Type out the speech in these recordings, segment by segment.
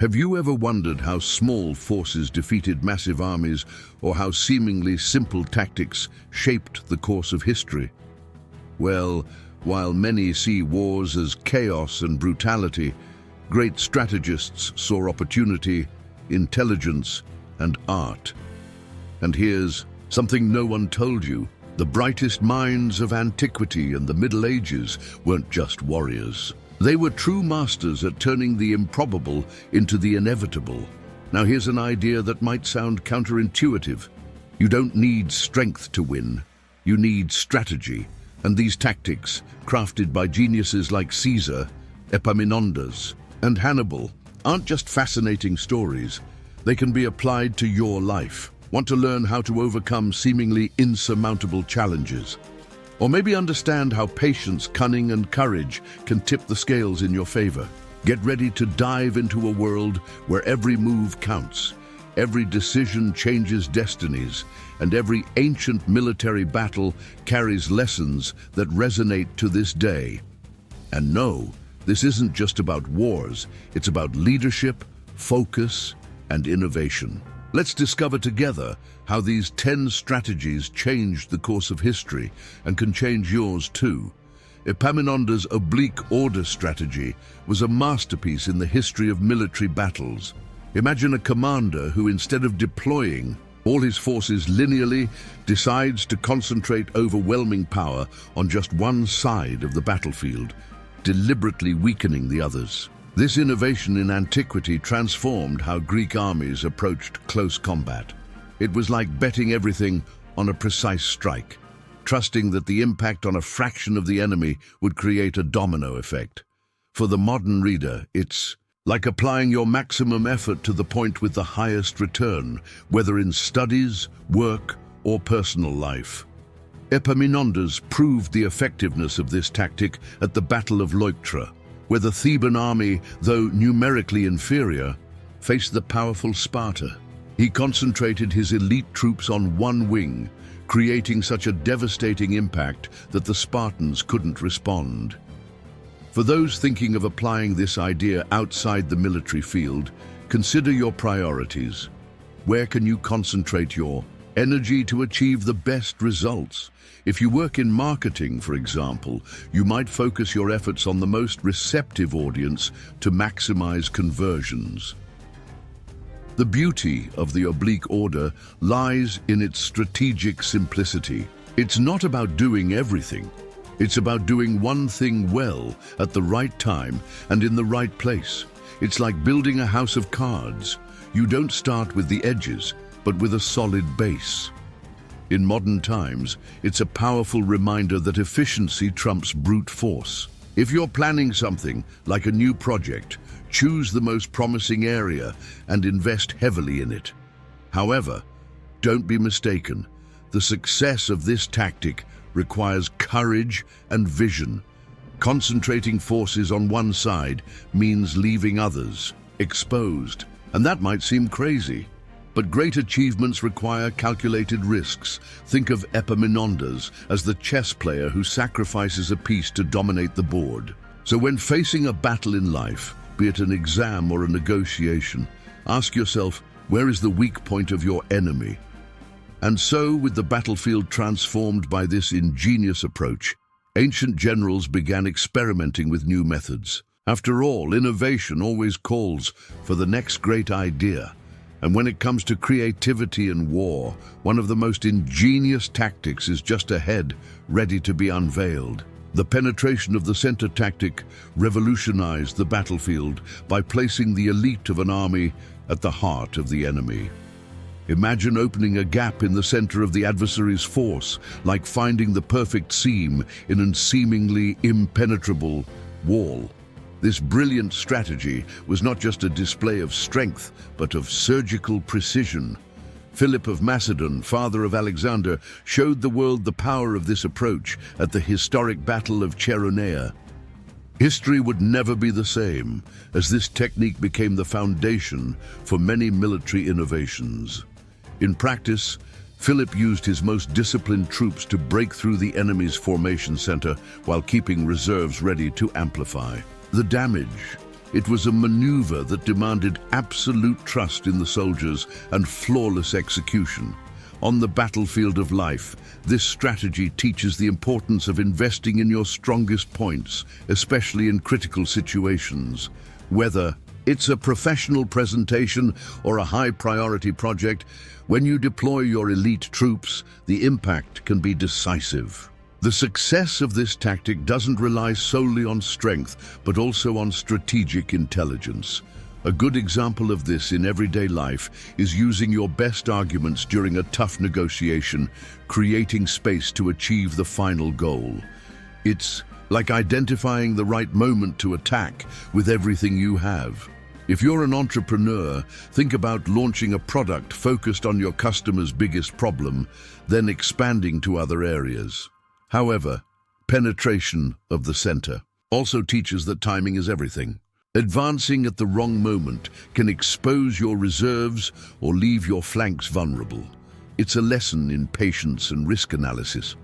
Have you ever wondered how small forces defeated massive armies, or how seemingly simple tactics shaped the course of history? Well, while many see wars as chaos and brutality, great strategists saw opportunity, intelligence, and art. And here's something no one told you. The brightest minds of antiquity and the Middle Ages weren't just warriors. They were true masters at turning the improbable into the inevitable. Now here's an idea that might sound counterintuitive. You don't need strength to win. You need strategy. And these tactics, crafted by geniuses like Caesar, Epaminondas, and Hannibal, aren't just fascinating stories. They can be applied to your life. Want to learn how to overcome seemingly insurmountable challenges? Or maybe understand how patience, cunning, and courage can tip the scales in your favor? Get ready to dive into a world where every move counts, every decision changes destinies, and every ancient military battle carries lessons that resonate to this day. And no, this isn't just about wars, it's about leadership, focus, and innovation. Let's discover together how these 10 strategies changed the course of history and can change yours too. Epaminondas' oblique order strategy was a masterpiece in the history of military battles. Imagine a commander who, instead of deploying all his forces linearly, decides to concentrate overwhelming power on just one side of the battlefield, deliberately weakening the others. This innovation in antiquity transformed how Greek armies approached close combat. It was like betting everything on a precise strike, trusting that the impact on a fraction of the enemy would create a domino effect. For the modern reader, it's like applying your maximum effort to the point with the highest return, whether in studies, work, or personal life. Epaminondas proved the effectiveness of this tactic at the Battle of Leuctra, where the Theban army, though numerically inferior, faced the powerful Sparta. He concentrated his elite troops on one wing, creating such a devastating impact that the Spartans couldn't respond. For those thinking of applying this idea outside the military field, consider your priorities. Where can you concentrate your energy to achieve the best results? If you work in marketing, for example, you might focus your efforts on the most receptive audience to maximize conversions. The beauty of the oblique order lies in its strategic simplicity. It's not about doing everything. It's about doing one thing well at the right time and in the right place. It's like building a house of cards. You don't start with the edges, but with a solid base. In modern times, it's a powerful reminder that efficiency trumps brute force. If you're planning something, like a new project, choose the most promising area and invest heavily in it. However, don't be mistaken. The success of this tactic requires courage and vision. Concentrating forces on one side means leaving others exposed. And that might seem crazy. But great achievements require calculated risks. Think of Epaminondas as the chess player who sacrifices a piece to dominate the board. So when facing a battle in life, be it an exam or a negotiation, ask yourself, where is the weak point of your enemy? And so, with the battlefield transformed by this ingenious approach, ancient generals began experimenting with new methods. After all, innovation always calls for the next great idea. And when it comes to creativity and war, one of the most ingenious tactics is just ahead, ready to be unveiled. The penetration of the center tactic revolutionized the battlefield by placing the elite of an army at the heart of the enemy. Imagine opening a gap in the center of the adversary's force, like finding the perfect seam in a seemingly impenetrable wall. This brilliant strategy was not just a display of strength, but of surgical precision. Philip of Macedon, father of Alexander, showed the world the power of this approach at the historic Battle of Chaeronea. History would never be the same, as this technique became the foundation for many military innovations. In practice, Philip used his most disciplined troops to break through the enemy's formation center while keeping reserves ready to amplify. The damage It was a maneuver that demanded absolute trust in the soldiers and flawless execution. On the battlefield of life, this strategy teaches the importance of investing in your strongest points, especially in critical situations. Whether it's a professional presentation or a high-priority project, when you deploy your elite troops, the impact can be decisive. The success of this tactic doesn't rely solely on strength, but also on strategic intelligence. A good example of this in everyday life is using your best arguments during a tough negotiation, creating space to achieve the final goal. It's like identifying the right moment to attack with everything you have. If you're an entrepreneur, think about launching a product focused on your customer's biggest problem, then expanding to other areas. However, penetration of the center also teaches that timing is everything. Advancing at the wrong moment can expose your reserves or leave your flanks vulnerable. It's a lesson in patience and risk analysis.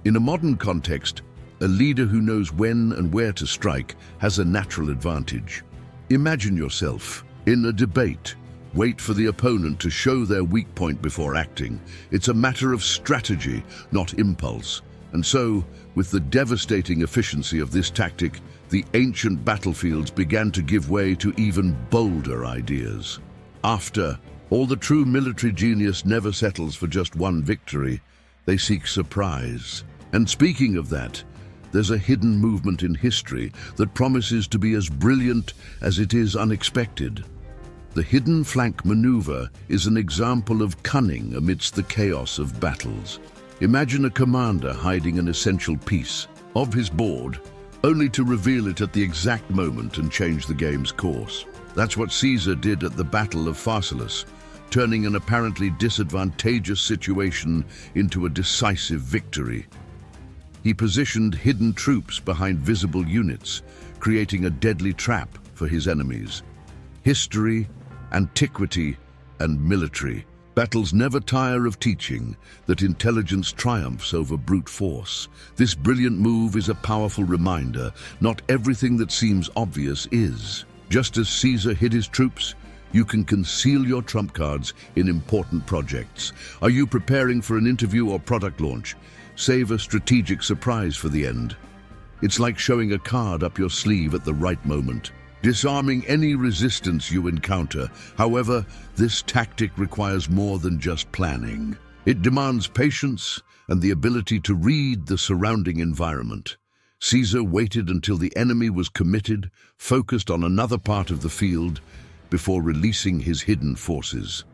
In a modern context, a leader who knows when and where to strike has a natural advantage. Imagine yourself in a debate. Wait for the opponent to show their weak point before acting. It's a matter of strategy, not impulse. And so, with the devastating efficiency of this tactic, the ancient battlefields began to give way to even bolder ideas. After all, the true military genius never settles for just one victory. They seek surprise. And speaking of that, there's a hidden movement in history that promises to be as brilliant as it is unexpected. The hidden flank maneuver is an example of cunning amidst the chaos of battles. Imagine a commander hiding an essential piece of his board, only to reveal it at the exact moment and change the game's course. That's what Caesar did at the Battle of Pharsalus, turning an apparently disadvantageous situation into a decisive victory. He positioned hidden troops behind visible units, creating a deadly trap for his enemies. History, antiquity, and military battles never tire of teaching that intelligence triumphs over brute force. This brilliant move is a powerful reminder: not everything that seems obvious is. Just as Caesar hid his troops, you can conceal your trump cards in important projects. Are you preparing for an interview or product launch? Save a strategic surprise for the end. It's like showing a card up your sleeve at the right moment, disarming any resistance you encounter. However, this tactic requires more than just planning. It demands patience and the ability to read the surrounding environment. Caesar waited until the enemy was committed, focused on another part of the field, before releasing his hidden forces.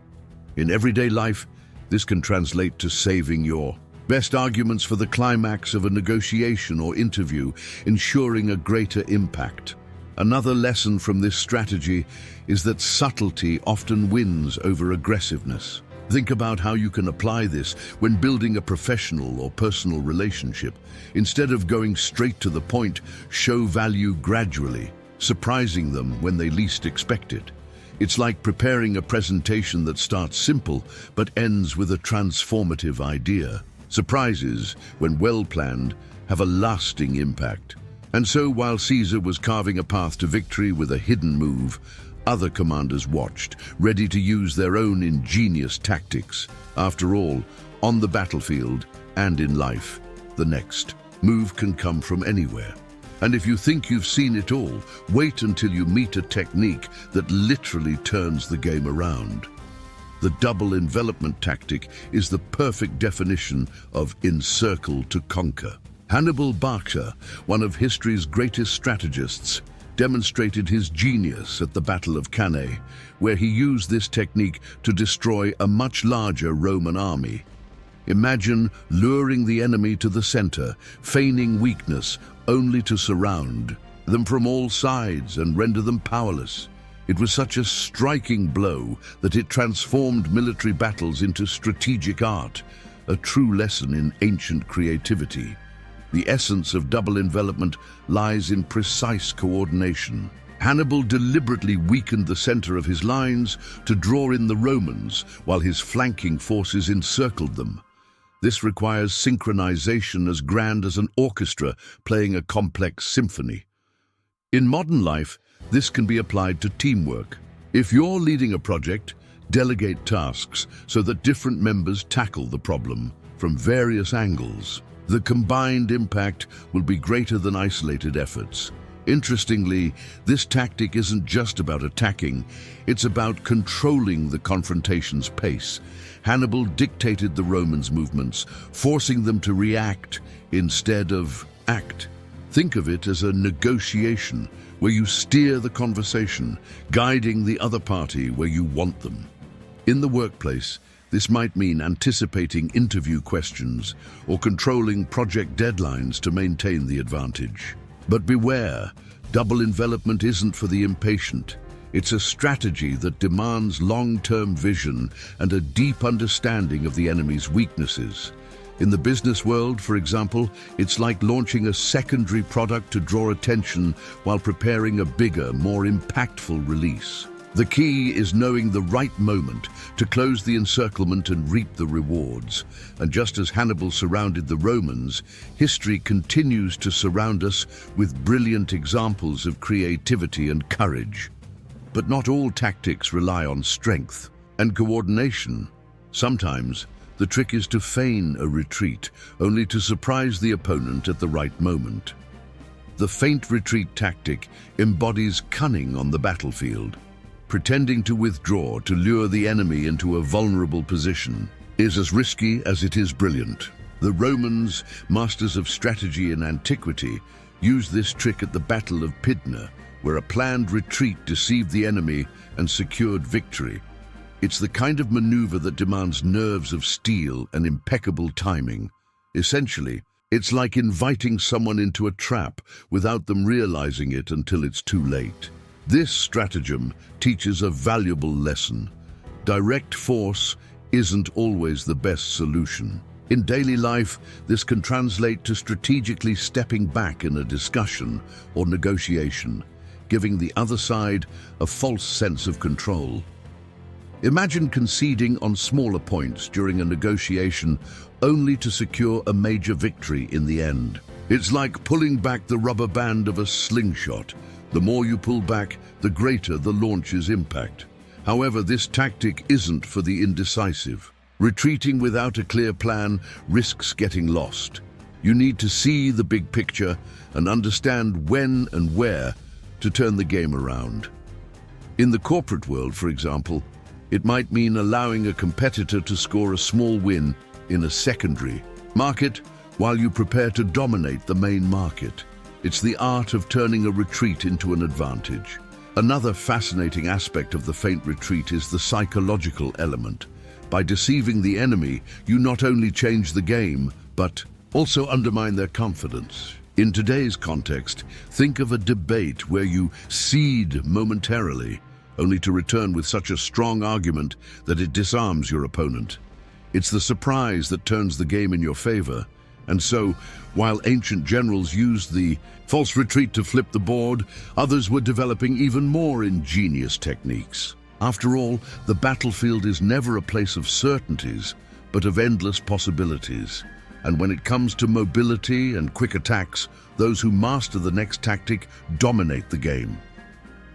In everyday life, this can translate to saving your best arguments for the climax of a negotiation or interview, ensuring a greater impact. Another lesson from this strategy is that subtlety often wins over aggressiveness. Think about how you can apply this when building a professional or personal relationship. Instead of going straight to the point, show value gradually, surprising them when they least expect it. It's like preparing a presentation that starts simple but ends with a transformative idea. Surprises, when well planned, have a lasting impact. And so, while Caesar was carving a path to victory with a hidden move, other commanders watched, ready to use their own ingenious tactics. After all, on the battlefield and in life, the next move can come from anywhere. And if you think you've seen it all, wait until you meet a technique that literally turns the game around. The double envelopment tactic is the perfect definition of encircle to conquer. Hannibal Barca, one of history's greatest strategists, demonstrated his genius at the Battle of Cannae, where he used this technique to destroy a much larger Roman army. Imagine luring the enemy to the center, feigning weakness, only to surround them from all sides and render them powerless. It was such a striking blow that it transformed military battles into strategic art, a true lesson in ancient creativity. The essence of double envelopment lies in precise coordination. Hannibal deliberately weakened the center of his lines to draw in the Romans, while his flanking forces encircled them. This requires synchronization as grand as an orchestra playing a complex symphony. In modern life, This can be applied to teamwork. If you're leading a project, delegate tasks so that different members tackle the problem from various angles. The combined impact will be greater than isolated efforts. Interestingly, this tactic isn't just about attacking, it's about controlling the confrontation's pace. Hannibal dictated the Romans' movements, forcing them to react instead of act. Think of it as a negotiation where you steer the conversation, guiding the other party where you want them. In the workplace, this might mean anticipating interview questions or controlling project deadlines to maintain the advantage. But beware, double envelopment isn't for the impatient. It's a strategy that demands long-term vision and a deep understanding of the enemy's weaknesses. In the business world, for example, it's like launching a secondary product to draw attention while preparing a bigger, more impactful release. The key is knowing the right moment to close the encirclement and reap the rewards. And just as Hannibal surrounded the Romans, history continues to surround us with brilliant examples of creativity and courage. But not all tactics rely on strength and coordination. Sometimes, the trick is to feign a retreat, only to surprise the opponent at the right moment. The feint retreat tactic embodies cunning on the battlefield. Pretending to withdraw to lure the enemy into a vulnerable position is as risky as it is brilliant. The Romans, masters of strategy in antiquity, used this trick at the Battle of Pydna, where a planned retreat deceived the enemy and secured victory. It's the kind of maneuver that demands nerves of steel and impeccable timing. Essentially, it's like inviting someone into a trap without them realizing it until it's too late. This stratagem teaches a valuable lesson. Direct force isn't always the best solution. In daily life, this can translate to strategically stepping back in a discussion or negotiation, giving the other side a false sense of control. Imagine conceding on smaller points during a negotiation only to secure a major victory in the end. It's like pulling back the rubber band of a slingshot. The more you pull back, the greater the launch's impact. However, this tactic isn't for the indecisive. Retreating without a clear plan risks getting lost. You need to see the big picture and understand when and where to turn the game around. In the corporate world, for example, it might mean allowing a competitor to score a small win in a secondary market while you prepare to dominate the main market. It's the art of turning a retreat into an advantage. Another fascinating aspect of the feint retreat is the psychological element. By deceiving the enemy, you not only change the game, but also undermine their confidence. In today's context, think of a debate where you cede momentarily, only to return with such a strong argument that it disarms your opponent. It's the surprise that turns the game in your favor. And so, while ancient generals used the false retreat to flip the board, others were developing even more ingenious techniques. After all, the battlefield is never a place of certainties, but of endless possibilities. And when it comes to mobility and quick attacks, those who master the next tactic dominate the game.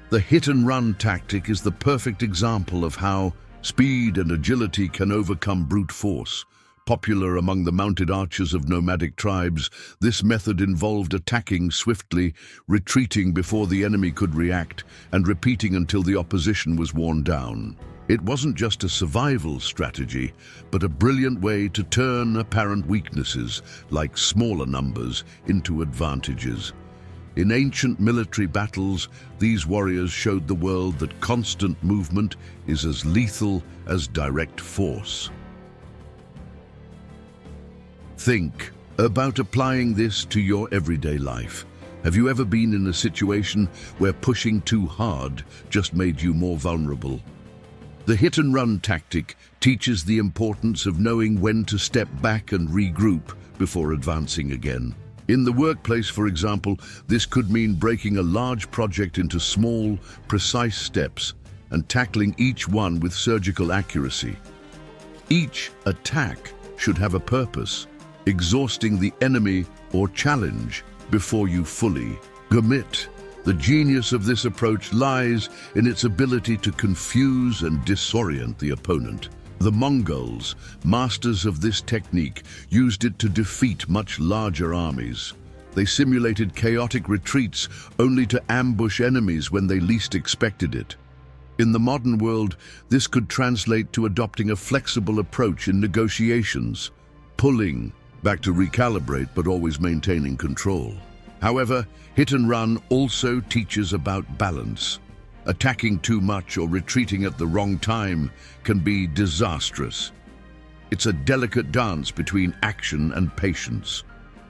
The hit-and-run tactic is the perfect example of how speed and agility can overcome brute force. Popular among the mounted archers of nomadic tribes, this method involved attacking swiftly, retreating before the enemy could react, and repeating until the opposition was worn down. It wasn't just a survival strategy, but a brilliant way to turn apparent weaknesses, like smaller numbers, into advantages. In ancient military battles, these warriors showed the world that constant movement is as lethal as direct force. Think about applying this to your everyday life. Have you ever been in a situation where pushing too hard just made you more vulnerable? The hit-and-run tactic teaches the importance of knowing when to step back and regroup before advancing again. In the workplace, for example, this could mean breaking a large project into small, precise steps and tackling each one with surgical accuracy. Each attack should have a purpose, exhausting the enemy or challenge before you fully commit. The genius of this approach lies in its ability to confuse and disorient the opponent. The Mongols, masters of this technique, used it to defeat much larger armies. They simulated chaotic retreats only to ambush enemies when they least expected it. In the modern world, this could translate to adopting a flexible approach in negotiations, pulling back to recalibrate but always maintaining control. However, hit and run also teaches about balance. Attacking too much or retreating at the wrong time can be disastrous. It's a delicate dance between action and patience.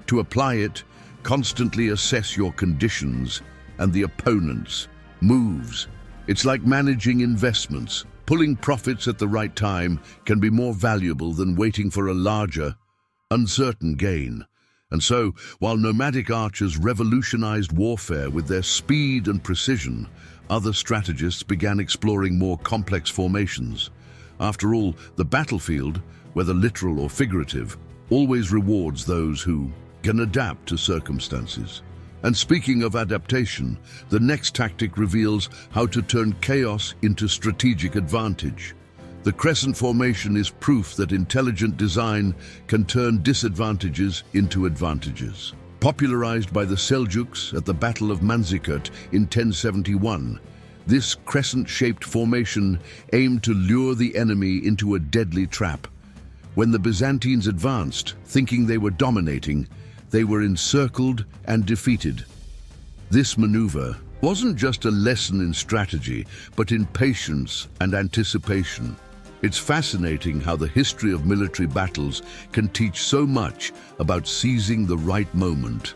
To apply it, constantly assess your conditions and the opponent's moves. It's like managing investments. Pulling profits at the right time can be more valuable than waiting for a larger, uncertain gain. And so, while nomadic archers revolutionized warfare with their speed and precision, other strategists began exploring more complex formations. After all, the battlefield, whether literal or figurative, always rewards those who can adapt to circumstances. And speaking of adaptation, the next tactic reveals how to turn chaos into strategic advantage. The crescent formation is proof that intelligent design can turn disadvantages into advantages. Popularized by the Seljuks at the Battle of Manzikert in 1071, this crescent-shaped formation aimed to lure the enemy into a deadly trap. When the Byzantines advanced, thinking they were dominating, they were encircled and defeated. This maneuver wasn't just a lesson in strategy, but in patience and anticipation. It's fascinating how the history of military battles can teach so much about seizing the right moment.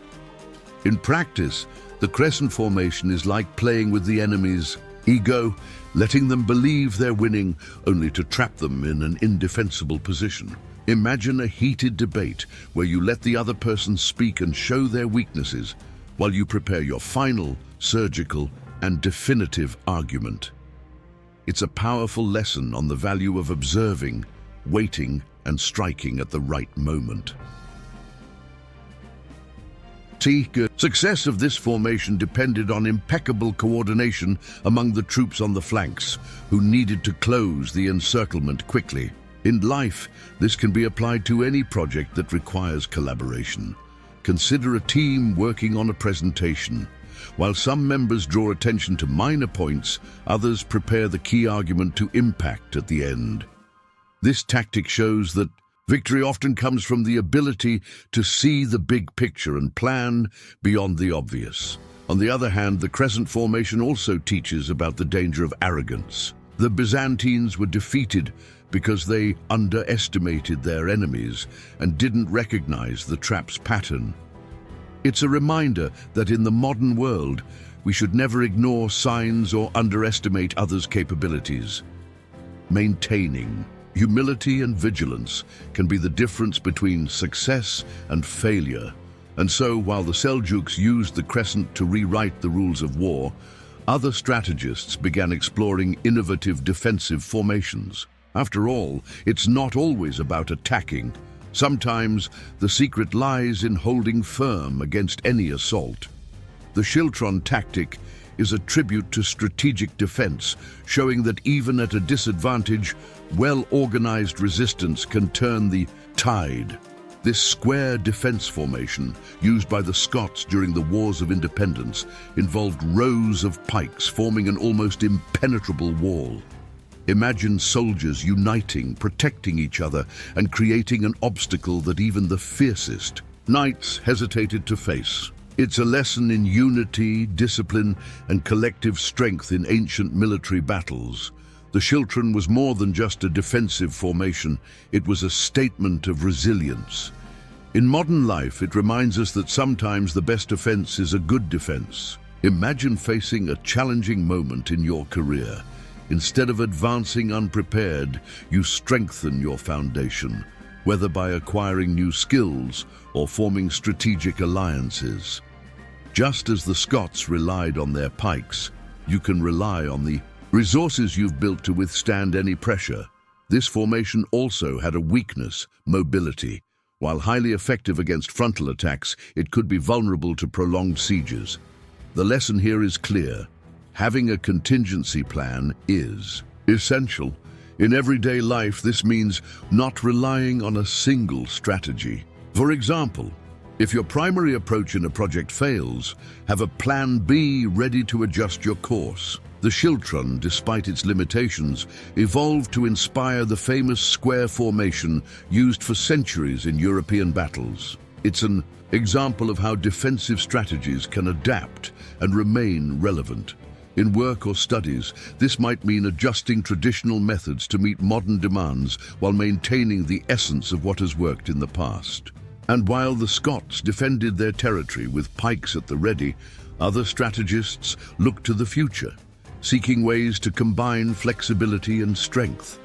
In practice, the crescent formation is like playing with the enemy's ego, letting them believe they're winning, only to trap them in an indefensible position. Imagine a heated debate where you let the other person speak and show their weaknesses, while you prepare your final, surgical, and definitive argument. It's a powerful lesson on the value of observing, waiting, and striking at the right moment. Success of this formation depended on impeccable coordination among the troops on the flanks, who needed to close the encirclement quickly. In life, this can be applied to any project that requires collaboration. Consider a team working on a presentation. While some members draw attention to minor points, others prepare the key argument to impact at the end. This tactic shows that victory often comes from the ability to see the big picture and plan beyond the obvious. On the other hand, the crescent formation also teaches about the danger of arrogance. The Byzantines were defeated because they underestimated their enemies and didn't recognize the trap's pattern. It's a reminder that in the modern world, we should never ignore signs or underestimate others' capabilities. Maintaining humility and vigilance can be the difference between success and failure. And so, while the Seljuks used the crescent to rewrite the rules of war, other strategists began exploring innovative defensive formations. After all, it's not always about attacking. Sometimes the secret lies in holding firm against any assault. The Schiltron tactic is a tribute to strategic defense, showing that even at a disadvantage, well-organized resistance can turn the tide. This square defense formation, used by the Scots during the Wars of Independence, involved rows of pikes forming an almost impenetrable wall. Imagine soldiers uniting, protecting each other, and creating an obstacle that even the fiercest knights hesitated to face. It's a lesson in unity, discipline, and collective strength in ancient military battles. The Schiltron was more than just a defensive formation, it was a statement of resilience. In modern life, it reminds us that sometimes the best defense is a good defense. Imagine facing a challenging moment in your career. Instead of advancing unprepared, you strengthen your foundation, whether by acquiring new skills or forming strategic alliances. Just as the Scots relied on their pikes, you can rely on the resources you've built to withstand any pressure. This formation also had a weakness, mobility. While highly effective against frontal attacks, it could be vulnerable to prolonged sieges. The lesson here is clear. Having a contingency plan is essential. In everyday life, this means not relying on a single strategy. For example, if your primary approach in a project fails, have a plan B ready to adjust your course. The schiltron, despite its limitations, evolved to inspire the famous square formation used for centuries in European battles. It's an example of how defensive strategies can adapt and remain relevant. In work or studies, this might mean adjusting traditional methods to meet modern demands while maintaining the essence of what has worked in the past. And while the Scots defended their territory with pikes at the ready, other strategists looked to the future, seeking ways to combine flexibility and strength.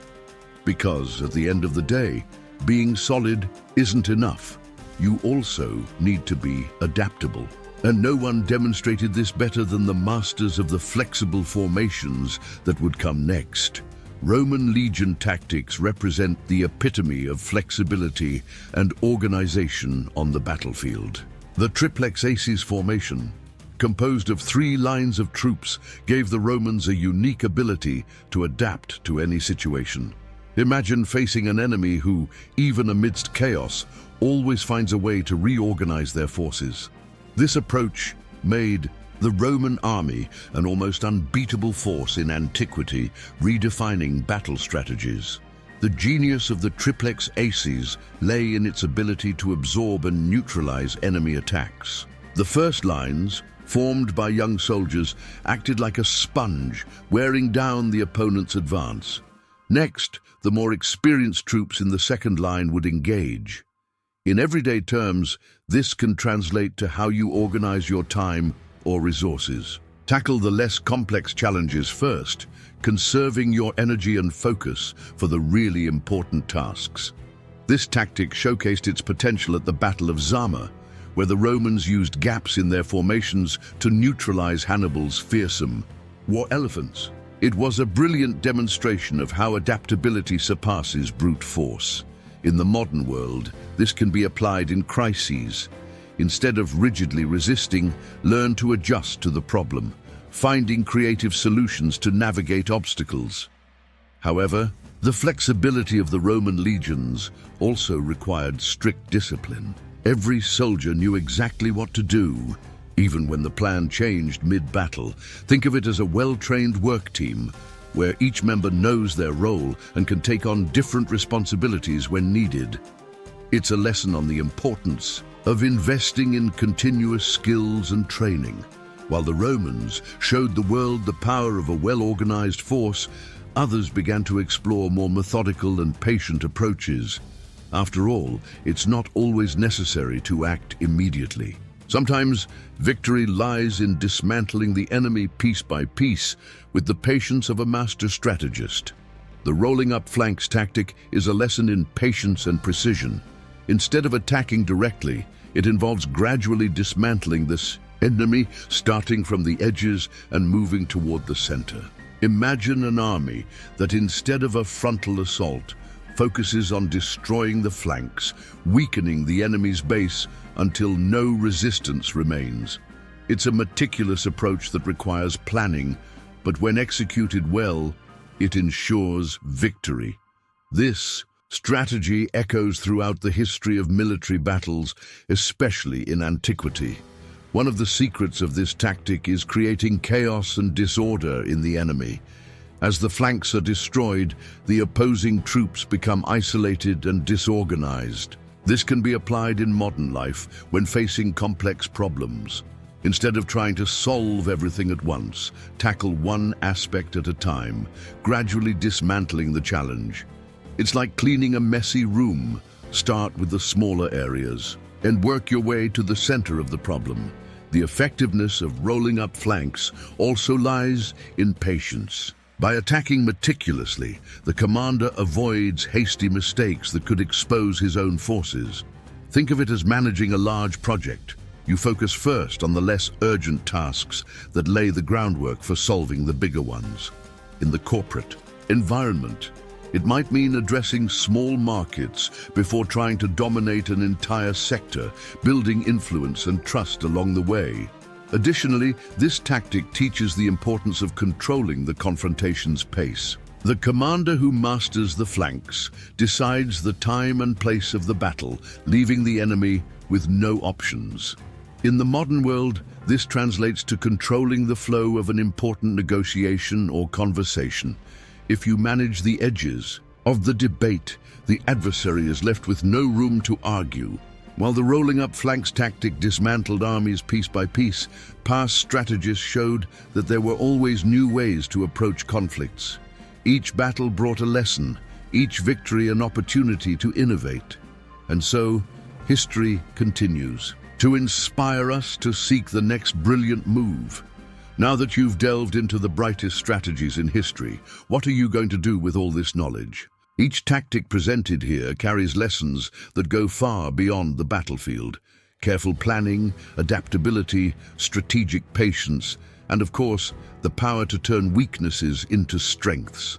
Because at the end of the day, being solid isn't enough. You also need to be adaptable. And no one demonstrated this better than the masters of the flexible formations that would come next. Roman legion tactics represent the epitome of flexibility and organization on the battlefield. The triplex aces formation, composed of 3 lines of troops, gave the Romans a unique ability to adapt to any situation. Imagine facing an enemy who, even amidst chaos, always finds a way to reorganize their forces. This approach made the Roman army an almost unbeatable force in antiquity, redefining battle strategies. The genius of the triplex aces lay in its ability to absorb and neutralize enemy attacks. The first lines, formed by young soldiers, acted like a sponge, wearing down the opponent's advance. Next, the more experienced troops in the second line would engage. In everyday terms, this can translate to how you organize your time or resources. Tackle the less complex challenges first, conserving your energy and focus for the really important tasks. This tactic showcased its potential at the Battle of Zama, where the Romans used gaps in their formations to neutralize Hannibal's fearsome war elephants. It was a brilliant demonstration of how adaptability surpasses brute force. In the modern world, this can be applied in crises. Instead of rigidly resisting, learn to adjust to the problem, finding creative solutions to navigate obstacles. However, the flexibility of the Roman legions also required strict discipline. Every soldier knew exactly what to do, even when the plan changed mid-battle. Think of it as a well-trained work team, where each member knows their role and can take on different responsibilities when needed. It's a lesson on the importance of investing in continuous skills and training. While the Romans showed the world the power of a well-organized force, others began to explore more methodical and patient approaches. After all, it's not always necessary to act immediately. Sometimes victory lies in dismantling the enemy piece by piece with the patience of a master strategist. The rolling up flanks tactic is a lesson in patience and precision. Instead of attacking directly, it involves gradually dismantling this enemy, starting from the edges and moving toward the center. Imagine an army that, instead of a frontal assault, focuses on destroying the flanks, weakening the enemy's base until no resistance remains. It's a meticulous approach that requires planning, but when executed well, it ensures victory. This strategy echoes throughout the history of military battles, especially in antiquity. One of the secrets of this tactic is creating chaos and disorder in the enemy. As the flanks are destroyed, the opposing troops become isolated and disorganized. This can be applied in modern life when facing complex problems. Instead of trying to solve everything at once, tackle one aspect at a time, gradually dismantling the challenge. It's like cleaning a messy room. Start with the smaller areas and work your way to the center of the problem. The effectiveness of rolling up flanks also lies in patience. By attacking meticulously, the commander avoids hasty mistakes that could expose his own forces. Think of it as managing a large project. You focus first on the less urgent tasks that lay the groundwork for solving the bigger ones. In the corporate environment, it might mean addressing small markets before trying to dominate an entire sector, building influence and trust along the way. Additionally, this tactic teaches the importance of controlling the confrontation's pace. The commander who masters the flanks decides the time and place of the battle, leaving the enemy with no options. In the modern world, this translates to controlling the flow of an important negotiation or conversation. If you manage the edges of the debate, the adversary is left with no room to argue. While the rolling up flanks tactic dismantled armies piece by piece, past strategists showed that there were always new ways to approach conflicts. Each battle brought a lesson, each victory an opportunity to innovate. And so, history continues to inspire us to seek the next brilliant move. Now that you've delved into the brightest strategies in history, what are you going to do with all this knowledge? Each tactic presented here carries lessons that go far beyond the battlefield. Careful planning, adaptability, strategic patience, and of course, the power to turn weaknesses into strengths.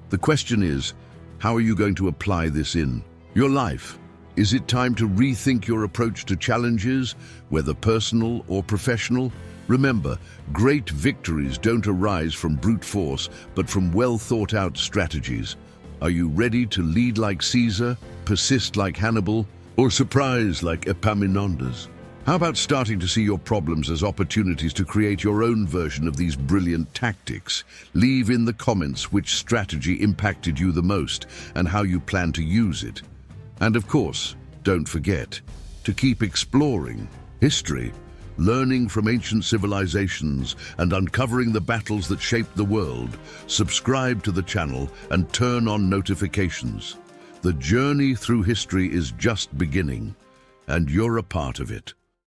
The question is, how are you going to apply this in your life? Is it time to rethink your approach to challenges, whether personal or professional? Remember, great victories don't arise from brute force, but from well-thought-out strategies. Are you ready to lead like Caesar, persist like Hannibal, or surprise like Epaminondas? How about starting to see your problems as opportunities to create your own version of these brilliant tactics? Leave in the comments which strategy impacted you the most and how you plan to use it. And of course, don't forget to keep exploring history, learning from ancient civilizations and uncovering the battles that shaped the world. Subscribe to the channel and turn on notifications. The journey through history is just beginning, and you're a part of it.